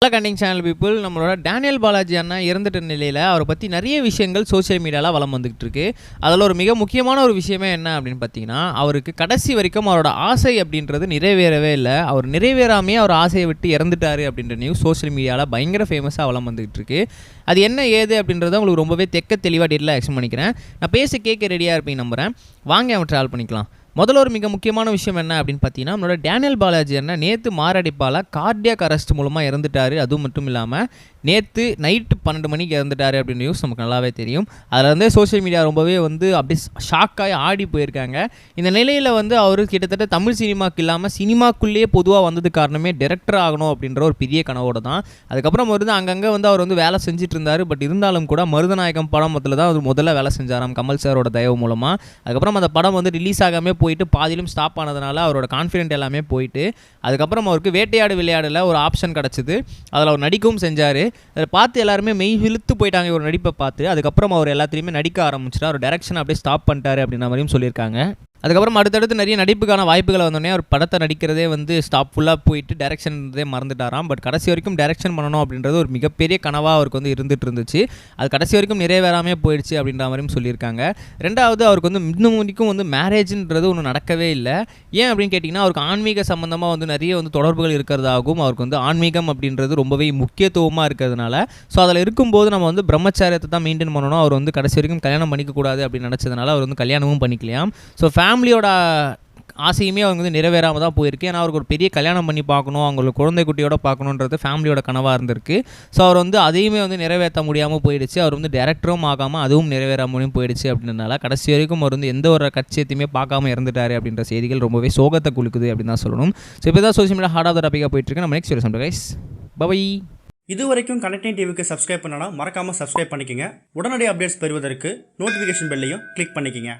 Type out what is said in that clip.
Hello கண்டிங் channel people, நம்மளோட Daniel Balaji அண்ணா இறந்துட்ட நிலையில் அவரை பற்றி நிறைய விஷயங்கள் சோஷியல் மீடியாவில் வலம் வந்துகிட்டு இருக்கு. அதில் ஒரு மிக முக்கியமான ஒரு விஷயமே என்ன அப்படின்னு பார்த்தீங்கன்னா, அவருக்கு கடைசி வரைக்கும் அவரோட ஆசை அப்படின்றது நிறைவேறவே இல்லை. அவர் நிறைவேறாமே அவர் ஆசையை விட்டு இறந்துட்டாரு அப்படின்ற நியூஸ் சோஷியல் மீடியாவில் பயங்கர ஃபேமஸாக வலம் வந்துகிட்டு இருக்கு. அது என்ன ஏது அப்படின்றத உங்களுக்கு ரொம்பவே தெளிவாக டீட்டெயிலாக எக்ஸ்பிளைன் பண்ணிக்கிறேன். நான் பேச கேட்க ரெடியாக இருப்பீங்க நம்புகிறேன். வாங்க அவன் ட்ராவல் பண்ணிக்கலாம். முதல்ல ஒரு மிக முக்கியமான விஷயம் என்ன அப்படின்னு பார்த்தீங்கன்னா, நம்மளோட டேனியல் பாலாஜி அண்ணா நேற்று மாரடைப்பால் கார்டியாக் அரெஸ்ட் மூலமாக இறந்துட்டார். அதுவும் மட்டும் இல்லாமல் நேற்று நைட்டு 12 மணிக்கு இறந்துட்டார் அப்படின்னு நியூஸ் நமக்கு நல்லாவே தெரியும். அதில் வந்து சோஷியல் மீடியா ரொம்பவே அப்படியே ஷாக்காகி ஆடி போயிருக்காங்க. இந்த நிலையில் அவர் கிட்டத்தட்ட தமிழ் சினிமாவுக்கு இல்லாமல் சினிமாக்குள்ளேயே பொதுவாக வந்தது காரணமே டைரக்டர் ஆகணும் அப்படின்ற ஒரு பெரிய கனவோடு தான். அதுக்கப்புறம் அங்கங்கே அவர் வேலை செஞ்சுட்டு இருந்தார். பட் இருந்தாலும் கூட மருதநாயகம் படத்தில் தான் அவர் முதல்ல வேலை செஞ்சாராம் கமல் சாரோட தயவு மூலமாக. அதுக்கப்புறம் அந்த படம் ரிலீஸ் ஆகாமல் போயிட்டு பாதியிலும் ஸ்டாப் ஆனதுனால அவரோட கான்ஃபிடென்ட் எல்லாமே போயிட்டு, அதுக்கப்புறம் அவருக்கு வேட்டையாடு விளையாடல ஒரு ஆப்ஷன் கிடச்சிது. அதில் அவர் நடிக்கவும் செஞ்சார். அதை பார்த்து எல்லாருமே மெய் இழுத்து போயிட்டாங்க ஒரு நடிப்பை பார்த்து. அதுக்கப்புறம் அவர் எல்லாத்துலேயுமே நடிக்க ஆரம்பிச்சிட்டார். அவர் டைரக்ஷன் அப்படியே ஸ்டாப் பண்ணிட்டார் அப்படின்ற மாதிரியும் சொல்லியிருக்காங்க. அதுக்கப்புறம் அடுத்தடுத்து நிறைய நடிப்புக்கான வாய்ப்புகளை வந்தோடனே அவர் படத்தை நடிக்கிறதே ஸ்டாப் ஃபுல்லாக போயிட்டு டைரக்ஷன்தே மறந்துட்டாராம். பட் கடைசி வரைக்கும் டைரக்ஷன் பண்ணணும் அப்படின்றது ஒரு மிகப்பெரிய கனவாக அவருக்கு இருந்துட்டு இருந்துச்சு. அது கடைசி வரைக்கும் நிறைவேறாமே போயிடுச்சு அப்படின்ற மாதிரியும் சொல்லியிருக்காங்க. ரெண்டாவது அவருக்கு இன்னும் வரைக்கும் மேரேஜ்ன்றது ஒன்று நடக்கவே இல்லை. ஏன் அப்படின்னு கேட்டிங்கன்னா, அவருக்கு ஆன்மீக சம்மந்தமாக நிறைய தொடர்புகள் இருக்கிறதாகவும், அவருக்கு ஆன்மீகம் அப்படின்றது ரொம்பவே முக்கியத்துவமாக இருக்கிறதுனால, ஸோ அதில் இருக்கும்போது நம்ம பிரம்மச்சாரியத்தை தான் மெயின்டைன் பண்ணணும். அவர் கடைசி வரைக்கும் கல்யாணம் பண்ணிக்கக்கூடாது அப்படின்னு நினச்சதுனால அவர் கல்யாணமும் பண்ணிக்கலையாம். ஸோ ஃபேமிலியோட ஆசையுமே அவங்க நிறைவேறாமல் தான் போயிருக்கு. ஏன்னா அவருக்கு ஒரு பெரிய கல்யாணம் பண்ணி பார்க்கணும், அவங்களுக்கு குழந்தை குட்டியோட பார்க்கணுன்றது ஃபேமிலியோட கனவாக இருந்திருக்கு. ஸோ அவர் அதையுமே நிறைவேற்ற முடியாமல் போயிடுச்சு. அவர் டைரக்டரும் ஆகாமல் அதுவும் நிறைவேறாமலும் போயிடுச்சு. அப்படின்றனால கடைசி வரைக்கும் அவர் எந்த ஒரு கட்சியத்தையுமே பார்க்காம இறந்துட்டாரு அப்படின்ற செய்திகள் ரொம்பவே சோகத்தை குலுக்குது அப்படின்னு தான் சொல்லணும். ஸோ இப்போ தான் social media heart of the டாபிக்காக போயிட்டுருக்கு. நம்ம நெக்ஸ்ட் வீடியோ கைஸ், பை. இது வரைக்கும் கனெக்டிங் டிவிக்கு சப்ஸ்கிரைப் பண்ணனா மறக்காமல் சப்ஸ்கிரைப் பண்ணிக்கங்க. உடனடி அப்டேட்ஸ் பெறுவதற்கு நோட்டிஃபிகேஷன் பெல்லையும் கிளிக் பண்ணிக்கங்க.